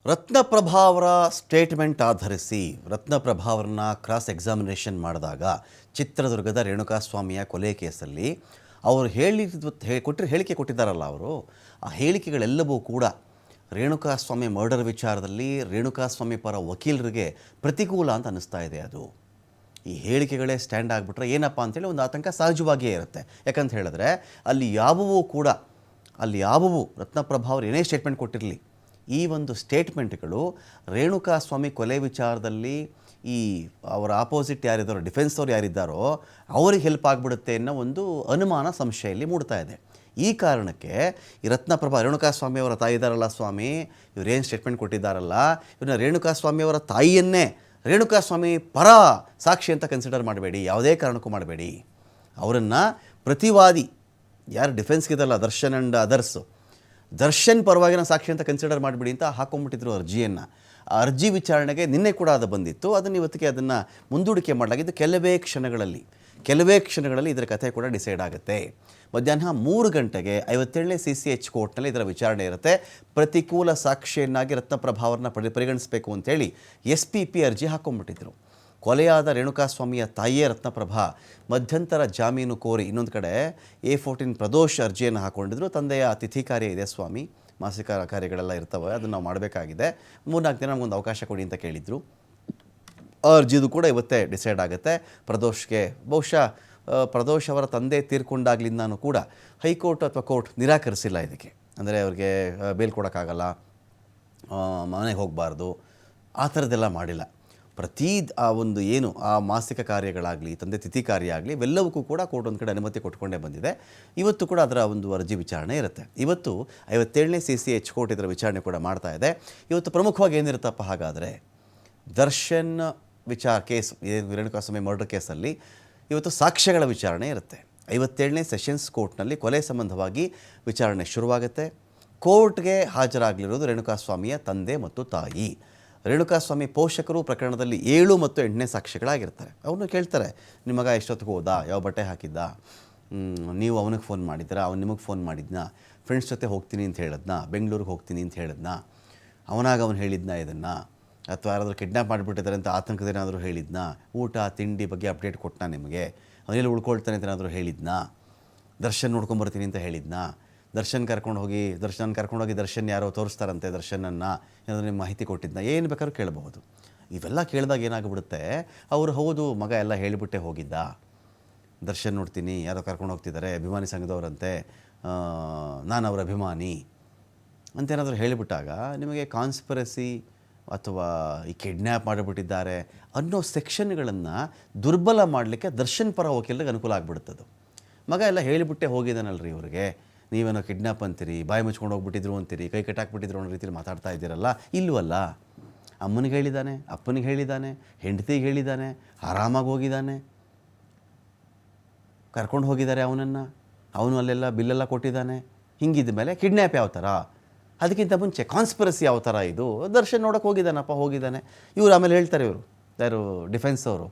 ರತ್ನಪ್ರಭಾ ಅವರ ಸ್ಟೇಟ್ಮೆಂಟ್ ಆಧರಿಸಿ ರತ್ನಪ್ರಭಾ ಅವರನ್ನ ಕ್ರಾಸ್ ಎಕ್ಸಾಮಿನೇಷನ್ ಮಾಡಿದಾಗ ಚಿತ್ರದುರ್ಗದ ರೇಣುಕಾಸ್ವಾಮಿಯ ಕೊಲೆ ಕೇಸಲ್ಲಿ ಅವರು ಹೇಳಿಕೆ ಕೊಟ್ಟಿದ್ದಾರಲ್ಲ ಅವರು ಆ ಹೇಳಿಕೆಗಳೆಲ್ಲವೂ ಕೂಡ ರೇಣುಕಾಸ್ವಾಮಿ ಮರ್ಡರ್ ವಿಚಾರದಲ್ಲಿ ರೇಣುಕಾಸ್ವಾಮಿ ಪರ ವಕೀಲರಿಗೆ ಪ್ರತಿಕೂಲ ಅಂತ ಅನ್ನಿಸ್ತಾ ಇದೆ. ಅದು ಈ ಹೇಳಿಕೆಗಳೇ ಸ್ಟ್ಯಾಂಡ್ ಆಗಿಬಿಟ್ರೆ ಏನಪ್ಪ ಅಂತೇಳಿ ಒಂದು ಆತಂಕ ಸಹಜವಾಗಿಯೇ ಇರುತ್ತೆ. ಯಾಕಂತ ಹೇಳಿದ್ರೆ ಅಲ್ಲಿ ಯಾವುವು ರತ್ನಪ್ರಭಾ ಅವರು ಏನೇ ಸ್ಟೇಟ್ಮೆಂಟ್ ಕೊಟ್ಟಿರಲಿ, ಈ ಒಂದು ಸ್ಟೇಟ್ಮೆಂಟ್ಗಳು ರೇಣುಕಾಸ್ವಾಮಿ ಕೊಲೆ ವಿಚಾರದಲ್ಲಿ ಈ ಅವರ ಆಪೋಸಿಟ್ ಯಾರಿದ್ದಾರೋ, ಡಿಫೆನ್ಸ್ ಅವ್ರು ಯಾರಿದ್ದಾರೋ ಅವ್ರಿಗೆ ಹೆಲ್ಪ್ ಆಗಿಬಿಡುತ್ತೆ ಅನ್ನೋ ಒಂದು ಅನುಮಾನ ಸಂಶಯಲ್ಲಿ ಮೂಡ್ತಾ ಇದೆ. ಈ ಕಾರಣಕ್ಕೆ ಈ ರತ್ನಪ್ರಭಾ ರೇಣುಕಾಸ್ವಾಮಿ ಅವರ ತಾಯಿ ಇದ್ದಾರಲ್ಲ ಸ್ವಾಮಿ, ಇವರೇನು ಸ್ಟೇಟ್ಮೆಂಟ್ ಕೊಟ್ಟಿದ್ದಾರಲ್ಲ, ಇವನ್ನ ರೇಣುಕಾಸ್ವಾಮಿ ಅವರ ತಾಯಿಯನ್ನೇ ರೇಣುಕಾಸ್ವಾಮಿ ಪರ ಸಾಕ್ಷಿ ಅಂತ ಕನ್ಸಿಡರ್ ಮಾಡಬೇಡಿ, ಯಾವುದೇ ಕಾರಣಕ್ಕೂ ಮಾಡಬೇಡಿ. ಅವರನ್ನು ಪ್ರತಿವಾದಿ ಯಾರು ಡಿಫೆನ್ಸ್ಗಿದಲ್ಲ, ದರ್ಶನ್ ಆ್ಯಂಡ್ ಅದರ್ಸು, ದರ್ಶನ್ ಪರವಾಗಿನ ಸಾಕ್ಷಿ ಅಂತ ಕನ್ಸಿಡರ್ ಮಾಡಿಬಿಡಿ ಅಂತ ಹಾಕೊಂಡ್ಬಿಟ್ಟಿದ್ರು ಅರ್ಜಿಯನ್ನು. ಆ ಅರ್ಜಿ ವಿಚಾರಣೆಗೆ ನಿನ್ನೆ ಕೂಡ ಅದು ಬಂದಿತ್ತು. ಅದನ್ನು ಇವತ್ತಿಗೆ ಅದನ್ನು ಮುಂದೂಡಿಕೆ ಮಾಡಲಾಗಿದ್ದು. ಕೆಲವೇ ಕ್ಷಣಗಳಲ್ಲಿ ಇದರ ಕಥೆ ಕೂಡ ಡಿಸೈಡ್ ಆಗುತ್ತೆ. ಮಧ್ಯಾಹ್ನ 3 ಗಂಟೆಗೆ 57ನೇ CCH ಕೋರ್ಟ್ನಲ್ಲಿ ಇದರ ವಿಚಾರಣೆ ಇರುತ್ತೆ. ಪ್ರತಿಕೂಲ ಸಾಕ್ಷಿಯನ್ನಾಗಿ ರತ್ನಪ್ರಭಾ ಅವರನ್ನ ಪರಿಗಣಿಸಬೇಕು ಅಂತೇಳಿ SPP ಅರ್ಜಿ ಹಾಕೊಂಡ್ಬಿಟ್ಟಿದ್ರು. ಕೊಲೆಯಾದ ರೇಣುಕಾಸ್ವಾಮಿಯ ತಾಯಿಯೇ ರತ್ನಪ್ರಭಾ ಮಧ್ಯಂತರ ಜಾಮೀನು ಕೋರಿ ಇನ್ನೊಂದು ಕಡೆ A14 ಪ್ರದೋಷ್ ಅರ್ಜಿಯನ್ನು ಹಾಕ್ಕೊಂಡಿದ್ರು. ತಂದೆಯ ತಿಥಿ ಕಾರ್ಯ ಇದೆ ಸ್ವಾಮಿ, ಮಾಸಿಕ ಕಾರ್ಯಗಳೆಲ್ಲ ಇರ್ತವೆ, ಅದನ್ನು ನಾವು ಮಾಡಬೇಕಾಗಿದೆ, 3-4 ದಿನ ನಮಗೊಂದು ಅವಕಾಶ ಕೊಡಿ ಅಂತ ಕೇಳಿದರು. ಆ ಅರ್ಜಿದು ಕೂಡ ಇವತ್ತೇ ಡಿಸೈಡ್ ಆಗುತ್ತೆ. ಪ್ರದೋಷ್ಗೆ ಬಹುಶಃ ಪ್ರದೋಷ್ ಅವರ ತಂದೆ ತೀರ್ಕೊಂಡಾಗ್ಲಿಂದನೂ ಕೂಡ ಹೈಕೋರ್ಟ್ ಅಥವಾ ಕೋರ್ಟ್ ನಿರಾಕರಿಸಿಲ್ಲ ಇದಕ್ಕೆ. ಅಂದರೆ ಅವ್ರಿಗೆ ಬೇಲ್ ಕೊಡೋಕ್ಕಾಗಲ್ಲ, ಮನೆಗೆ ಹೋಗಬಾರ್ದು, ಆ ಥರದ್ದೆಲ್ಲ ಮಾಡಿಲ್ಲ. ಆ ಒಂದು ಏನು ಆ ಮಾಸಿಕ ಕಾರ್ಯಗಳಾಗಲಿ, ತಂದೆ ತಿಥಿ ಕಾರ್ಯ ಆಗಲಿ, ಇವೆಲ್ಲವಕ್ಕೂ ಕೂಡ ಕೋರ್ಟ್ ಒಂದು ಕಡೆ ಅನುಮತಿ ಕೊಟ್ಕೊಂಡೇ ಬಂದಿದೆ. ಇವತ್ತು ಕೂಡ ಅದರ ಒಂದು ಅರ್ಜಿ ವಿಚಾರಣೆ ಇರುತ್ತೆ. ಇವತ್ತು 57ನೇ CCH ಕೋರ್ಟ್ ಇದರ ವಿಚಾರಣೆ ಕೂಡ ಮಾಡ್ತಾ ಇದೆ. ಇವತ್ತು ಪ್ರಮುಖವಾಗಿ ಏನಿರುತ್ತಪ್ಪ ಹಾಗಾದರೆ, ದರ್ಶನ್ ಕೇಸ್, ರೇಣುಕಾಸ್ವಾಮಿ ಮರ್ಡರ್ ಕೇಸಲ್ಲಿ ಇವತ್ತು ಸಾಕ್ಷ್ಯಗಳ ವಿಚಾರಣೆ ಇರುತ್ತೆ. 57ನೇ ಸೆಷನ್ಸ್ ಕೋರ್ಟ್ನಲ್ಲಿ ಕೊಲೆ ಸಂಬಂಧವಾಗಿ ವಿಚಾರಣೆ ಶುರುವಾಗುತ್ತೆ. ಕೋರ್ಟ್ಗೆ ಹಾಜರಾಗಲಿರೋದು ರೇಣುಕಾಸ್ವಾಮಿಯ ತಂದೆ ಮತ್ತು ತಾಯಿ. ರೇಣುಕಾಸ್ವಾಮಿ ಪೋಷಕರು ಪ್ರಕರಣದಲ್ಲಿ 7 ಮತ್ತು 8ನೇ ಸಾಕ್ಷಿಗಳಾಗಿರ್ತಾರೆ. ಅವನು ಕೇಳ್ತಾರೆ, ನಿಮ್ಮ ಮಗ ಎಷ್ಟೊತ್ತಿಗೆ ಹೋದ, ಯಾವ ಬಟ್ಟೆ ಹಾಕಿದ್ದ, ನೀವು ಅವನಿಗೆ ಫೋನ್ ಮಾಡಿದ್ರಾ, ಅವ್ನು ನಿಮಗೆ ಫೋನ್ ಮಾಡಿದ್ನಾ, ಫ್ರೆಂಡ್ಸ್ ಜೊತೆ ಹೋಗ್ತೀನಿ ಅಂತ ಹೇಳಿದ್ನಾ, ಬೆಂಗಳೂರಿಗೆ ಹೋಗ್ತೀನಿ ಅಂತ ಹೇಳಿದ್ನಾ, ಅವನು ಹೇಳಿದ್ನಾ ಇದನ್ನು, ಅಥವಾ ಯಾರಾದರೂ ಕಿಡ್ನಾಪ್ ಮಾಡಿಬಿಟ್ಟಿದ್ದಾರೆ ಅಂತ ಆತಂಕದೇನಾದರೂ ಹೇಳಿದ್ನಾ, ಊಟ ತಿಂಡಿ ಬಗ್ಗೆ ಅಪ್ಡೇಟ್ ಕೊಟ್ಟನಾ ನಿಮಗೆ, ಅವನೆಲ್ಲಿ ಉಳ್ಕೊಳ್ತಾನೆ ಅಂತ ಏನಾದರೂ ಹೇಳಿದ್ನಾ, ದರ್ಶನ್ ನೋಡ್ಕೊಂಬರ್ತೀನಿ ಅಂತ ಹೇಳಿದ್ನಾ, ದರ್ಶನ್ ಕರ್ಕೊಂಡೋಗಿ ದರ್ಶನ್ ಯಾರೋ ತೋರಿಸ್ತಾರಂತೆ ದರ್ಶನನ್ನು ಏನಾದರೂ ನಿಮ್ಮ ಮಾಹಿತಿ ಕೊಟ್ಟಿದ್ನ, ಏನು ಬೇಕಾದ್ರೂ ಕೇಳಬಹುದು. ಇವೆಲ್ಲ ಕೇಳಿದಾಗ ಏನಾಗ್ಬಿಡುತ್ತೆ, ಅವರು ಹೌದು ಮಗ ಎಲ್ಲ ಹೇಳಿಬಿಟ್ಟೆ ಹೋಗಿದ್ದ, ದರ್ಶನ್ ನೋಡ್ತೀನಿ ಯಾರೋ ಕರ್ಕೊಂಡು ಹೋಗ್ತಿದ್ದಾರೆ, ಅಭಿಮಾನಿ ಸಂಘದವರಂತೆ, ನಾನು ಅವರ ಅಭಿಮಾನಿ ಅಂತ ಏನಾದರೂ ಹೇಳಿಬಿಟ್ಟಾಗ ನಿಮಗೆ ಕಾನ್ಸ್ಪಿರಸಿ ಅಥವಾ ಈ ಕಿಡ್ನ್ಯಾಪ್ ಮಾಡಿಬಿಟ್ಟಿದ್ದಾರೆ ಅನ್ನೋ ಸೆಕ್ಷನ್ಗಳನ್ನು ದುರ್ಬಲ ಮಾಡಲಿಕ್ಕೆ ದರ್ಶನ್ ಪರ ವಕೀಲರಿಗೆ ಅನುಕೂಲ ಆಗಿಬಿಡುತ್ತದು. ಮಗ ಎಲ್ಲ ಹೇಳಿಬಿಟ್ಟೆ ಹೋಗಿದ್ದಾನಲ್ರಿ ಇವ್ರಿಗೆ, ನೀವೇನೋ ಕಿಡ್ನ್ಯಾಪ್ ಅಂತೀರಿ, ಬಾಯಿ ಮುಚ್ಕೊಂಡು ಹೋಗ್ಬಿಟ್ಟಿದ್ರು ಅಂತೀರಿ, ಕೈ ಕಟ್ಟಾಕ್ಬಿಟ್ಟಿದ್ರು ಅನ್ನೋ ರೀತಿಯಲ್ಲಿ ಮಾತಾಡ್ತಾ ಇದ್ದೀರಲ್ಲ, ಇಲ್ವಲ್ಲ. ಅಮ್ಮನಿಗೆ ಹೇಳಿದ್ದಾನೆ, ಅಪ್ಪನಿಗೆ ಹೇಳಿದ್ದಾನೆ, ಹೆಂಡತಿಗೆ ಹೇಳಿದ್ದಾನೆ, ಆರಾಮಾಗಿ ಹೋಗಿದ್ದಾನೆ, ಕರ್ಕೊಂಡು ಹೋಗಿದ್ದಾರೆ ಅವನು ಅಲ್ಲೆಲ್ಲ ಬಿಲ್ಲೆಲ್ಲ ಕೊಟ್ಟಿದ್ದಾನೆ. ಹಿಂಗಿದ್ದ ಮೇಲೆ ಕಿಡ್ನ್ಯಾಪ್ ಯಾವ ಥರ, ಅದಕ್ಕಿಂತ ಮುಂಚೆ ಕಾನ್ಸ್ಪಿರಸಿ ಯಾವ ಥರ, ಇದು ದರ್ಶನ್ ನೋಡೋಕೆ ಹೋಗಿದ್ದಾನೆ. ಇವರು ಆಮೇಲೆ ಹೇಳ್ತಾರೆ, ಇವರು ಯಾರು ಡಿಫೆನ್ಸ್ ಅವರು,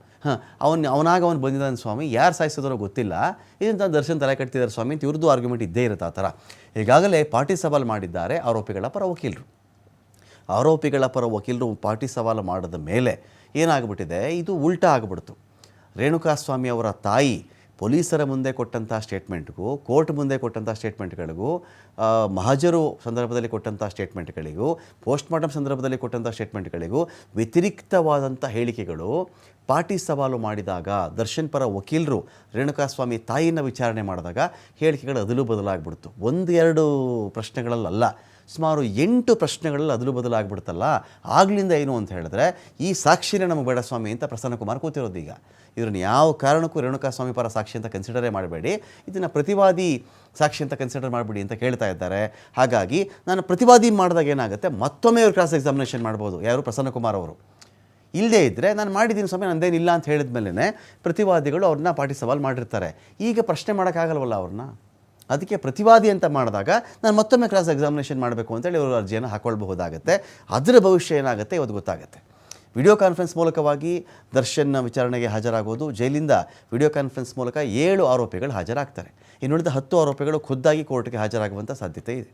ಅವನು ಬಂದಿದ್ದಾನೆ ಸ್ವಾಮಿ, ಯಾರು ಸಾಯಿಸಿದ್ರೋ ಗೊತ್ತಿಲ್ಲ, ಇದನ್ನು ದರ್ಶನ್ ತಲೆ ಕಟ್ತಿದ್ದಾರೆ ಸ್ವಾಮಿ ಅಂತ ಇವ್ರದ್ದು ಆರ್ಗ್ಯುಮೆಂಟ್ ಇದ್ದೇ ಇರುತ್ತೆ. ಆ ಥರ ಈಗಾಗಲೇ ಪಾರ್ಟಿ ಸವಾಲು ಮಾಡಿದ್ದಾರೆ ಆರೋಪಿಗಳ ಪರ ವಕೀಲರು. ಪಾರ್ಟಿ ಸವಾಲು ಮಾಡಿದ ಮೇಲೆ ಏನಾಗ್ಬಿಟ್ಟಿದೆ, ಇದು ಉಲ್ಟಾ ಆಗಿಬಿಡ್ತು. ರೇಣುಕಾಸ್ವಾಮಿ ಅವರ ತಾಯಿ ಪೊಲೀಸರ ಮುಂದೆ ಕೊಟ್ಟಂಥ ಸ್ಟೇಟ್ಮೆಂಟ್ಗೂ, ಕೋರ್ಟ್ ಮುಂದೆ ಕೊಟ್ಟಂಥ ಸ್ಟೇಟ್ಮೆಂಟ್ಗಳಿಗೂ, ಮಹಜರು ಸಂದರ್ಭದಲ್ಲಿ ಕೊಟ್ಟಂಥ ಸ್ಟೇಟ್ಮೆಂಟ್ಗಳಿಗೂ, ಪೋಸ್ಟ್ಮಾರ್ಟಮ್ ಸಂದರ್ಭದಲ್ಲಿ ಕೊಟ್ಟಂಥ ಸ್ಟೇಟ್ಮೆಂಟ್ಗಳಿಗೂ ವ್ಯತಿರಿಕ್ತವಾದಂಥ ಹೇಳಿಕೆಗಳು ಪಾರ್ಟಿ ಸವಾಲು ಮಾಡಿದಾಗ ದರ್ಶನ್ ಪರ ವಕೀಲರು ರೇಣುಕಾಸ್ವಾಮಿ ತಾಯಿನ ವಿಚಾರಣೆ ಮಾಡಿದಾಗ ಹೇಳಿಕೆಗಳು ಅದಲು ಬದಲಾಗ್ಬಿಡ್ತು. 1-2 ಪ್ರಶ್ನೆಗಳಲ್ಲ, ಸುಮಾರು 8 ಪ್ರಶ್ನೆಗಳಲ್ಲಿ ಅದಲು ಬದಲಾಗ್ಬಿಡ್ತಲ್ಲ. ಆಗ್ಲಿಂದ ಏನು ಅಂತ ಹೇಳಿದ್ರೆ, ಈ ಸಾಕ್ಷಿನೇ ನಮಗೆ ಬೇಡ ಸ್ವಾಮಿ ಅಂತ ಪ್ರಸನ್ನಕುಮಾರ್ ಕೂತಿರೋದು. ಈಗ ಇವ್ರನ್ನ ಯಾವ ಕಾರಣಕ್ಕೂ ರೇಣುಕಾಸ್ವಾಮಿ ಪರ ಸಾಕ್ಷಿ ಅಂತ ಕನ್ಸಿಡರೇ ಮಾಡಬೇಡಿ, ಇದನ್ನು ಪ್ರತಿವಾದಿ ಸಾಕ್ಷಿ ಅಂತ ಕನ್ಸಿಡರ್ ಮಾಡಿಬಿಡಿ ಅಂತ ಕೇಳ್ತಾ ಇದ್ದಾರೆ. ಹಾಗಾಗಿ ನಾನು ಪ್ರತಿವಾದಿ ಮಾಡಿದಾಗ ಏನಾಗುತ್ತೆ, ಮತ್ತೊಮ್ಮೆ ಇವ್ರು ಕ್ರಾಸ್ ಎಕ್ಸಾಮಿನೇಷನ್ ಮಾಡ್ಬೋದು. ಯಾರು ಪ್ರಸನ್ನಕುಮಾರ್ ಅವರು ಇಲ್ಲದೇ ಇದ್ದರೆ, ನಾನು ಮಾಡಿದ್ದೀನಿ ಸ್ವಾಮಿ ನಂದೇನಿಲ್ಲ ಅಂತ ಹೇಳಿದ ಮೇಲೆ ಪ್ರತಿವಾದಿಗಳು ಅವ್ರನ್ನ ಪಾರ್ಟಿ ಸವಾಲು ಮಾಡಿರ್ತಾರೆ. ಈಗ ಪ್ರಶ್ನೆ ಮಾಡೋಕ್ಕಾಗಲ್ವಲ್ಲ ಅವ್ರನ್ನ, ಅದಕ್ಕೆ ಪ್ರತಿವಾದಿ ಅಂತ ಮಾಡಿದಾಗ ನಾನು ಮತ್ತೊಮ್ಮೆ ಕ್ರಾಸ್ ಎಕ್ಸಾಮಿನೇಷನ್ ಮಾಡಬೇಕು ಅಂತೇಳಿ ಅವರು ಅರ್ಜಿಯನ್ನು ಹಾಕ್ಕೊಳ್ಬಹುದಾಗುತ್ತೆ. ಅದರ ಭವಿಷ್ಯ ಏನಾಗುತ್ತೆ ಇವತ್ತು ಗೊತ್ತಾಗುತ್ತೆ. ವಿಡಿಯೋ ಕಾನ್ಫರೆನ್ಸ್ ಮೂಲಕವಾಗಿ ದರ್ಶನ್ ವಿಚಾರಣೆಗೆ ಹಾಜರಾಗೋದು, ಜೈಲಿಂದ ವಿಡಿಯೋ ಕಾನ್ಫರೆನ್ಸ್ ಮೂಲಕ 7 ಆರೋಪಿಗಳು ಹಾಜರಾಗ್ತಾರೆ. ಇನ್ನುಳಿದ 10 ಆರೋಪಿಗಳು ಖುದ್ದಾಗಿ ಕೋರ್ಟ್ಗೆ ಹಾಜರಾಗುವಂಥ ಸಾಧ್ಯತೆ ಇದೆ.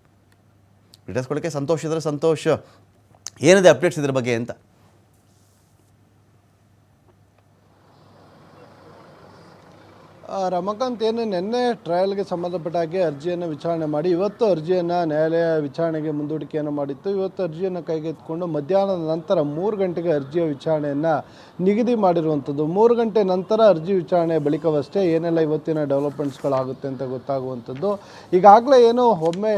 ಡೀಟೇಲ್ಸ್ಕೊಳ್ಳೋಕ್ಕೆ ಸಂತೋಷ್ ಇದ್ದರೆ ಸಂತೋಷ್ ಏನಿದೆ ಅಪ್ಡೇಟ್ಸ್ ಇದ್ರ ಬಗ್ಗೆ ಅಂತ? ರಮಾಕಾಂತ್, ಏನು ನಿನ್ನೆ ಟ್ರಯಲ್ಗೆ ಸಂಬಂಧಪಟ್ಟ ಹಾಗೆ ಅರ್ಜಿಯನ್ನು ವಿಚಾರಣೆ ಮಾಡಿ ಇವತ್ತು ಅರ್ಜಿಯನ್ನು ನ್ಯಾಯಾಲಯ ವಿಚಾರಣೆಗೆ ಮುಂದೂಡಿಕೆಯನ್ನು ಮಾಡಿತ್ತು. ಇವತ್ತು ಅರ್ಜಿಯನ್ನು ಕೈಗೆತ್ತಿಕೊಂಡು ಮಧ್ಯಾಹ್ನದ ನಂತರ 3 ಗಂಟೆಗೆ ಅರ್ಜಿಯ ವಿಚಾರಣೆಯನ್ನು ನಿಗದಿ ಮಾಡಿರುವಂಥದ್ದು. 3 ಗಂಟೆ ನಂತರ ಅರ್ಜಿ ವಿಚಾರಣೆ ಬಳಿಕವಷ್ಟೇ ಏನೆಲ್ಲ ಇವತ್ತಿನ ಡೆವಲಪ್ಮೆಂಟ್ಸ್ಗಳಾಗುತ್ತೆ ಅಂತ ಗೊತ್ತಾಗುವಂಥದ್ದು. ಈಗಾಗಲೇ ಏನು ಒಮ್ಮೆ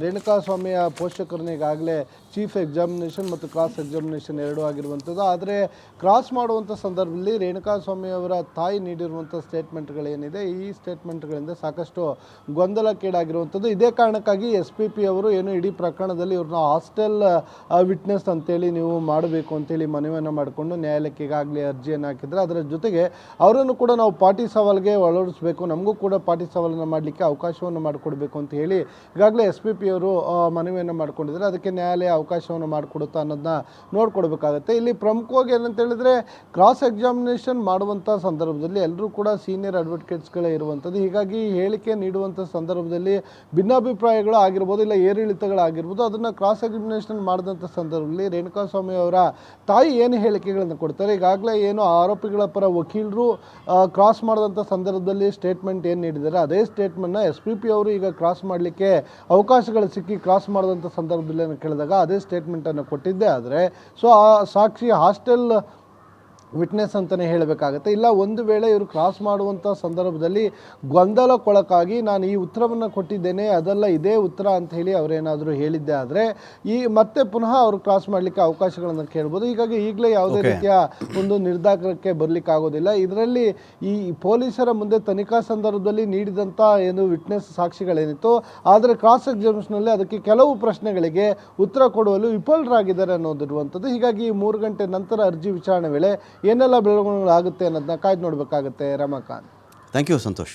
ರೇಣುಕಾಸ್ವಾಮಿಯ ಪೋಷಕರನ್ನ ಈಗಾಗಲೇ ಚೀಫ್ ಎಕ್ಸಾಮಿನೇಷನ್ ಮತ್ತು ಕ್ರಾಸ್ ಎಕ್ಸಾಮಿನೇಷನ್ ಎರಡೂ ಆಗಿರುವಂಥದ್ದು. ಆದರೆ ಕ್ರಾಸ್ ಮಾಡುವಂಥ ಸಂದರ್ಭದಲ್ಲಿ ರೇಣುಕಾಸ್ವಾಮಿಯವರ ತಾಯಿ ನೀಡಿರುವಂಥ ಸ್ಟೇಟ್ಮೆಂಟ್ಗಳೇನಿದೆ, ಈ ಸ್ಟೇಟ್ಮೆಂಟ್ಗಳಿಂದ ಸಾಕಷ್ಟು ಗೊಂದಲಕ್ಕೀಡಾಗಿರುವಂಥದ್ದು. ಇದೇ ಕಾರಣಕ್ಕಾಗಿ SPP ಅವರು ಏನು ಇಡೀ ಪ್ರಕರಣದಲ್ಲಿ ಇವ್ರನ್ನ ಹಾಸ್ಟೆಲ್ ವಿಟ್ನೆಸ್ ಅಂತೇಳಿ ನೀವು ಮಾಡಬೇಕು ಅಂತೇಳಿ ಮನವಿಯನ್ನು ಮಾಡಿಕೊಂಡು ನ್ಯಾಯಾಲಯಕ್ಕೆ ಈಗಾಗಲೇ ಅರ್ಜಿಯನ್ನು ಹಾಕಿದರೆ, ಅದರ ಜೊತೆಗೆ ಅವರನ್ನು ಕೂಡ ನಾವು ಪಾಟಿ ಸವಾಲ್ಗೆ ಒಳಡಿಸಬೇಕು, ನಮಗೂ ಕೂಡ ಪಾಟಿ ಸವಾಲನ್ನು ಮಾಡಲಿಕ್ಕೆ ಅವಕಾಶವನ್ನು ಮಾಡಿಕೊಡ್ಬೇಕು ಅಂತ ಹೇಳಿ ಈಗಾಗಲೇ SPP ಅವರು ಮನವಿಯನ್ನು ಮಾಡ್ಕೊಂಡಿದ್ದಾರೆ. ಅದಕ್ಕೆ ನ್ಯಾಯಾಲಯ ಅವಕಾಶವನ್ನು ಮಾಡಿಕೊಡುತ್ತಾ ಅನ್ನೋದನ್ನ ನೋಡ್ಕೊಡ್ಬೇಕಾಗತ್ತೆ. ಇಲ್ಲಿ ಪ್ರಮುಖವಾಗಿ ಏನಂತ ಹೇಳಿದ್ರೆ, ಕ್ರಾಸ್ ಎಕ್ಸಾಮಿನೇಷನ್ ಮಾಡುವಂಥ ಸಂದರ್ಭದಲ್ಲಿ ಎಲ್ಲರೂ ಕೂಡ ಸೀನಿಯರ್ ಅಡ್ವೊಕೇಟ್ಸ್ಗಳೇ ಇರುವಂಥದ್ದು. ಹೀಗಾಗಿ ಹೇಳಿಕೆ ನೀಡುವಂಥ ಸಂದರ್ಭದಲ್ಲಿ ಭಿನ್ನಾಭಿಪ್ರಾಯಗಳು ಆಗಿರ್ಬೋದು, ಇಲ್ಲ ಏರಿಳಿತಗಳಾಗಿರ್ಬೋದು. ಅದನ್ನು ಕ್ರಾಸ್ ಎಕ್ಸಾಮಿನೇಷನ್ ಮಾಡಿದಂಥ ಸಂದರ್ಭದಲ್ಲಿ ರೇಣುಕಾಸ್ವಾಮಿ ಅವರ ತಾಯಿ ಏನು ಹೇಳಿಕೆಗಳನ್ನು ಕೊಡ್ತಾರೆ, ಈಗಾಗಲೇ ಏನು ಆರೋಪಿಗಳ ಪರ ವಕೀಲರು ಕ್ರಾಸ್ ಮಾಡಿದಂಥ ಸಂದರ್ಭದಲ್ಲಿ ಸ್ಟೇಟ್ಮೆಂಟ್ ಏನು ನೀಡಿದ್ದಾರೆ, ಅದೇ ಸ್ಟೇಟ್ಮೆಂಟ್ನ SPP ಅವರು ಈಗ ಕ್ರಾಸ್ ಮಾಡಲಿಕ್ಕೆ ಅವಕಾಶಗಳು ಸಿಕ್ಕಿ ಕ್ರಾಸ್ ಮಾಡಿದಂಥ ಸಂದರ್ಭದಲ್ಲಿ ಕೇಳಿದಾಗ ಅದೇ ಸ್ಟೇಟ್ಮೆಂಟನ್ನು ಕೊಟ್ಟಿದ್ದೇ ಆದರೆ ಆ ಸಾಕ್ಷಿ ಹಾಸ್ಟೆಲ್ ವಿಟ್ನೆಸ್ ಅಂತಲೇ ಹೇಳಬೇಕಾಗತ್ತೆ. ಇಲ್ಲ ಒಂದು ವೇಳೆ ಇವರು ಕ್ರಾಸ್ ಮಾಡುವಂಥ ಸಂದರ್ಭದಲ್ಲಿ ಗೊಂದಲಕ್ಕೊಳಗಾಗಿ ನಾನು ಈ ಉತ್ತರವನ್ನು ಕೊಟ್ಟಿದ್ದೇನೆ, ಅದೆಲ್ಲ ಇದೇ ಉತ್ತರ ಅಂತ ಹೇಳಿ ಅವರೇನಾದರೂ ಹೇಳಿದ್ದೆ ಆದರೆ ಮತ್ತೆ ಪುನಃ ಅವರು ಕ್ರಾಸ್ ಮಾಡಲಿಕ್ಕೆ ಅವಕಾಶಗಳನ್ನು ಕೇಳ್ಬೋದು. ಹೀಗಾಗಿ ಈಗಲೇ ಯಾವುದೇ ರೀತಿಯ ಒಂದು ನಿರ್ಧಾರಕ್ಕೆ ಬರಲಿಕ್ಕೆ ಆಗೋದಿಲ್ಲ. ಇದರಲ್ಲಿ ಈ ಪೊಲೀಸರ ಮುಂದೆ ತನಿಖಾ ಸಂದರ್ಭದಲ್ಲಿ ನೀಡಿದಂಥ ಏನು ವಿಟ್ನೆಸ್ ಸಾಕ್ಷಿಗಳೇನಿತ್ತು, ಆದರೆ ಕ್ರಾಸ್ ಎಕ್ಸಾಮಿನೇಷನಲ್ಲಿ ಅದಕ್ಕೆ ಕೆಲವು ಪ್ರಶ್ನೆಗಳಿಗೆ ಉತ್ತರ ಕೊಡುವಲ್ಲಿ ವಿಫಲರಾಗಿದ್ದಾರೆ ಅನ್ನೋದಿರುವಂಥದ್ದು. ಹೀಗಾಗಿ 3 ಗಂಟೆ ನಂತರ ಅರ್ಜಿ ವಿಚಾರಣೆ ವೇಳೆ ಏನೆಲ್ಲ ಬೆಳವಣಿಗೆಗಳಾಗುತ್ತೆ ಅನ್ನೋದನ್ನ ಕಾಯ್ದು ನೋಡಬೇಕಾಗುತ್ತೆ. Ramakant, thank you Santosh.